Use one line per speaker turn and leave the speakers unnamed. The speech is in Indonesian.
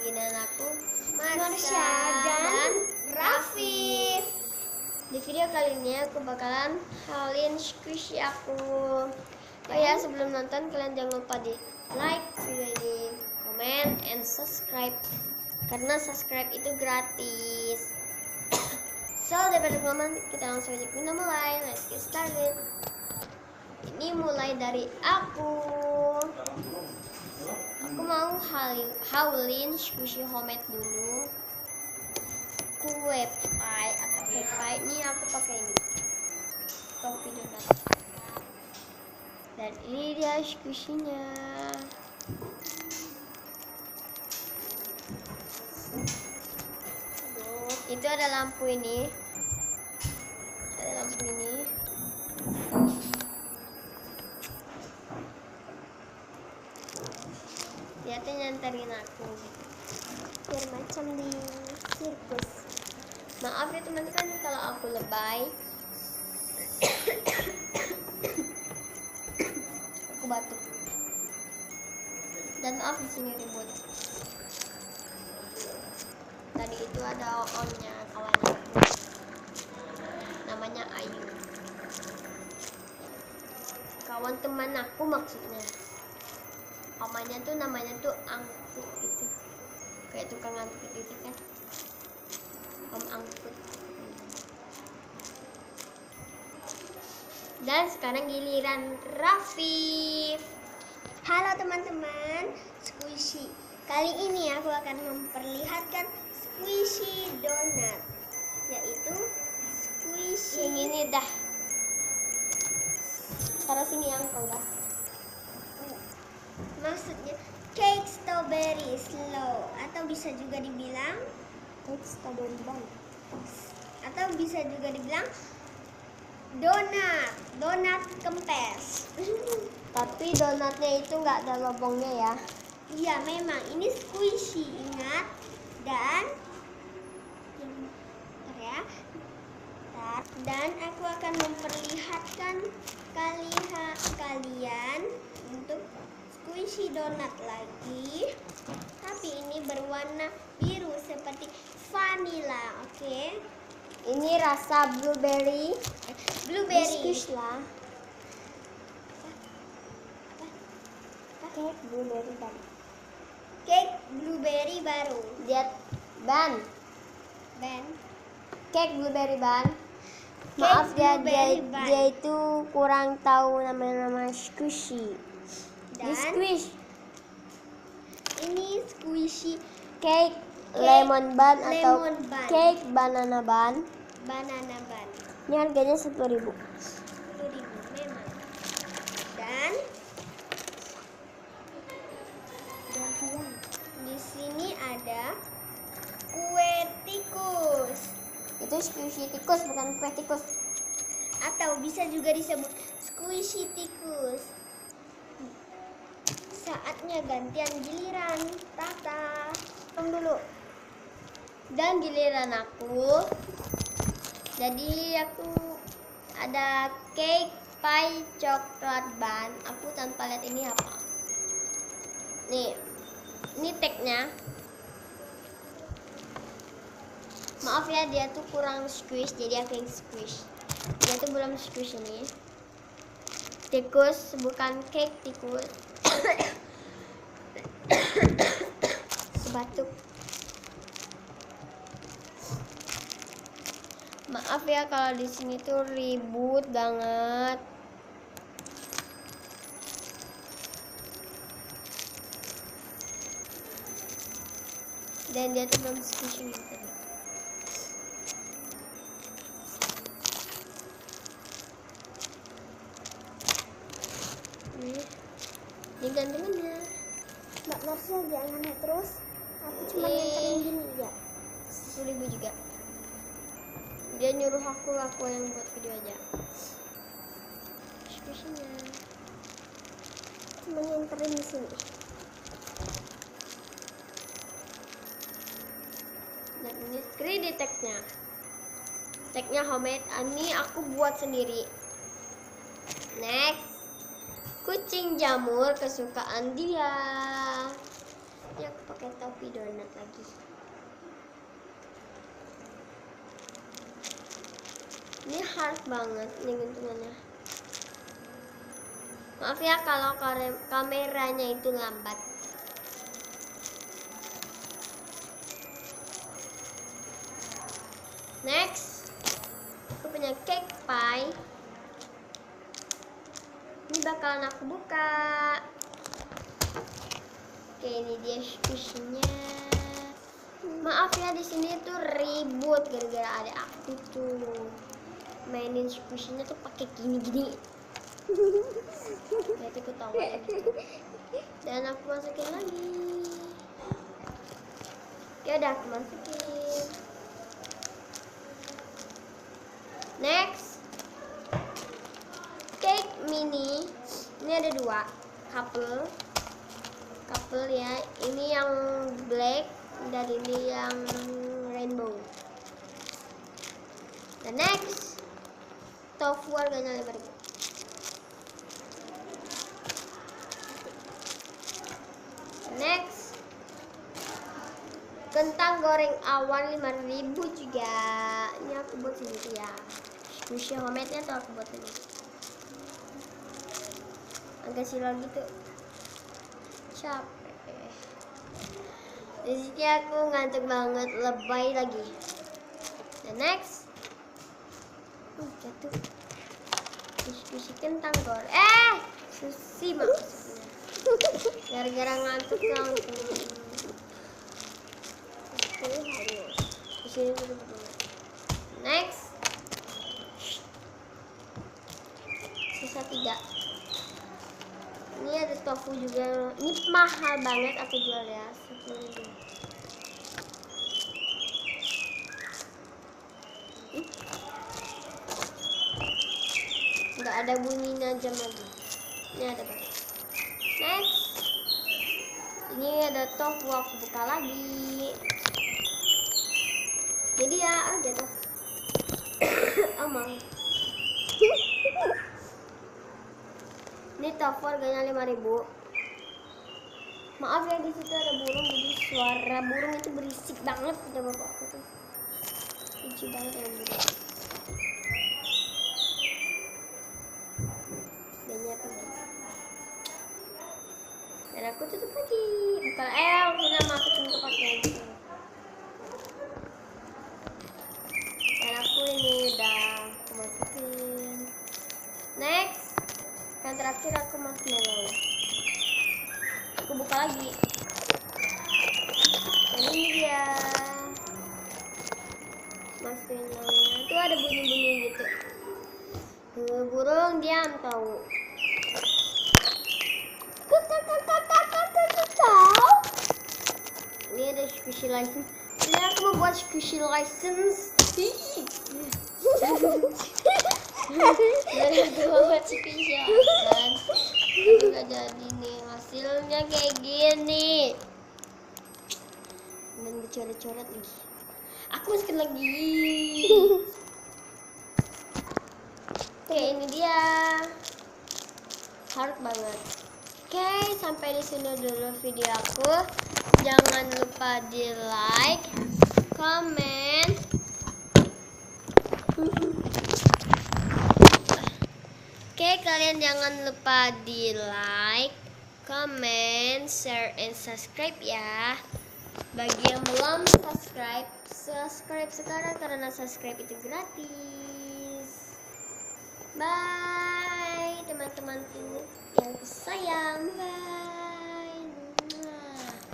dengan aku
Marsha dan Rafif.
Di video kali ini aku bakalan halin squishy aku. Oh ya, sebelum nonton kalian jangan lupa di like video ini, comment, and subscribe. Karena subscribe itu gratis. So, daripada kelamaan, kita langsung aja kita mulai. Let's get started. Ini mulai dari aku. Aku mau haulin squishy homemade dulu. Kue pie atau cake pie. Ini aku pakai ini. Topi donat. Dan ini dia squishy-nya. Itu ada lampu ini. Ada lampu ini. Dia tuh nyanterin aku biar macam di sirkus. Maaf ya teman-teman kalau aku lebay. Aku batuk. Dan maaf di sini ribut. Tadi itu ada on-nya kawan aku. Namanya Ayu. Kawan teman aku maksudnya. Omanya tuh namanya tuh angkut gitu. Kayak tukang angkut gitu kan. Om angkut. Dan sekarang giliran Rafif.
Halo teman-teman, squishy. Kali ini aku akan memperlihatkan squishy donat, yaitu squishy.
Yang ini dah. Taruh sini yang kau dah.
Maksudnya cake strawberry slow, atau bisa juga dibilang
Cake strawberry bun.
atau bisa juga dibilang donat kempes.
Tapi donatnya itu nggak ada lubangnya ya.
Iya, memang ini squishy, ingat. Dan bentar ya. Dan aku akan memperlihatkan kalian untuk squishy donat lagi. Tapi ini berwarna biru seperti vanilla, oke?
Ini rasa blueberry.
Blueberry.
lah. Cake blueberry bun.
Cake blueberry baru.
Lihat ban. Cake blueberry bun. Maaf dia
blueberry bun.
dia itu kurang tahu nama squishy.
Dan ini squishy
Cake lemon bun atau
lemon bun.
cake banana bun.
Banana bun.
Ini harganya 10.000.
10.000 memang. Dan di sini ada kue tikus,
Itu squishy tikus bukan kue tikus.
atau bisa juga disebut squishy tikus. Saatnya gantian giliran Tata.
Dulu. Dan giliran aku. Jadi aku ada cake pie coklat bun. Aku tanpa lihat ini apa. Nih. Ini tagnya. Maaf ya, dia tuh kurang squish, jadi aku yang squish. Dia tuh belum squish ini. Tikus bukan cake tikus. Sebatuk. Maaf ya kalau di sini tuh ribut banget. Dan dia tuh belum squishy gitu. Ini gantungannya.
Mbak Marsha jangan terus. Aku cuma
Iya.
nganterin gini ya.
10.000 juga. Dia nyuruh aku yang buat video aja. Squishy-nya.
Cuma nganterin di sini.
Dan ini 3D tag-nya. Tag-nya homemade. Ini aku buat sendiri. Next. Kucing jamur kesukaan dia. Ini aku pakai topi donat lagi. Ini hard banget nih gantungannya. Maaf ya kalau kameranya itu lambat. Next, aku punya cake pie. Ini bakalan aku buka. Oke, ini dia squishy-nya. Maaf ya, di sini tuh ribut gara-gara ada aku tuh mainin squishy-nya tuh pakai gini-gini. Jadi ketawa gitu. Dan aku masukin lagi. Ya udah, aku masukin. Next, cake mini. Ini ada 2 couple ya. Ini yang black dan ini yang rainbow. Dan next, tofu harganya 5.000. Next, kentang goreng awan 5.000 juga. Ini aku buat sendiri ya. Squishy homemade-nya tuh aku buat ini. Agak silau gitu. Capek. Di sini aku ngantuk banget, lebay lagi. Dan next, jatuh. Squishy kentang goreng. Susi maksudnya. Gara-gara ngantuk. Di sini dulu. Next, sisa 3. Ini ada tofu juga. Ini mahal banget aku jual ya, 10.000. Nggak ada bunyinya jam lagi. Ini ada banget. Next, ini ada tofu, aku buka lagi. Jadi ya, jatuh. Omong. Ini tofu harganya 5.000. Maaf ya, di situ ada burung, jadi suara burung itu berisik banget kata bapakku tuh. Lucu banget ya burung. Dannya pergi. Dan aku tutup lagi. Bukan maksudnya masukin ke pakaian gitu. Dan aku ini udah aku masukin. Next, yang terakhir aku marshmallow. Aku buka lagi. Dan ini dia marshmallow-nya. Tuh ada bunyi-bunyi gitu. Burung diam tahu. Ini ada squishy license. Ini aku mau buat squishy license. Dan aku mau buat squishy license. Tapi gak jadi nih, hasilnya kayak gini. Dan dicoret-coret lagi. Aku masukin lagi. Oke, ini dia. Hard banget. Oke, sampai di sini dulu video aku. Jangan lupa di like, comment. Oke, kalian jangan lupa di like, comment, share, and subscribe ya. Bagi yang belum subscribe, subscribe sekarang karena subscribe itu gratis. Bye teman-temanku yang sayang.